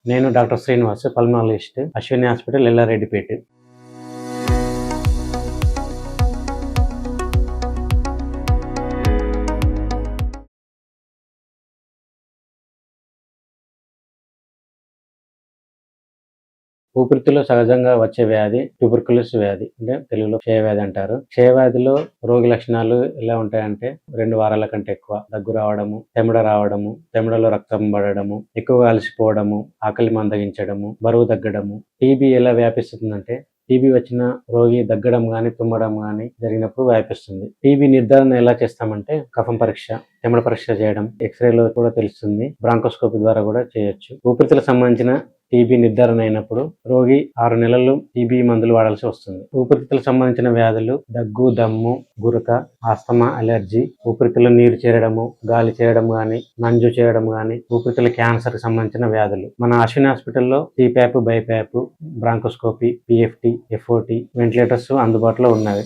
నేను doctor Srinivas, pulmonologist, Ashwini hospital, Yellareddypet. ఊపిరితిత్తుల్లో సహజంగా వచ్చే వ్యాధి ట్యూబర్కులోసిస్ వ్యాధి, అంటే తెలుగులో క్షయవ్యాధి అంటారు. క్షయవ్యాధిలో రోగి లక్షణాలు ఎలా ఉంటాయంటే 2 వారాల కంటే ఎక్కువ దగ్గు రావడము, తెమిడ రావడము, తెమిడలో రక్తం పడడము, ఎక్కువగా అలసిపోవడము, ఆకలి మందగించడము, బరువు తగ్గడము. టీబీ ఎలా వ్యాపిస్తుందంటే టీబీ వచ్చిన రోగి దగ్గడం కానీ తుమ్మడం కానీ జరిగినప్పుడు వ్యాపిస్తుంది. టీబీ నిర్ధారణ ఎలా చేస్తామంటే కఫం పరీక్ష, తెమిడ పరీక్ష చేయడం, ఎక్స్రేలో కూడా తెలుస్తుంది, బ్రాంకోస్కోపీ ద్వారా కూడా చేయొచ్చు. ఊపిరితిత్తులకు సంబంధించిన టీబీ నిర్ధారణ అయినప్పుడు రోగి 6 నెలలు టీబీ మందులు వాడాల్సి వస్తుంది. ఊపిరితిత్తులకు సంబంధించిన వ్యాధులు దగ్గు, దమ్ము, గురక, ఆస్తమా, అలర్జీ, ఊపిరితిత్తుల్లో నీరు చేరడము, గాలి చేయడం కానీ, నంజు చేయడం కానీ, ఊపిరితిత్తుల క్యాన్సర్ కి సంబంధించిన వ్యాధులు. మన అశ్విని హాస్పిటల్లో CPAP, BiPAP, bronchoscopy, PFT, FOT, ventilators అందుబాటులో ఉన్నవి.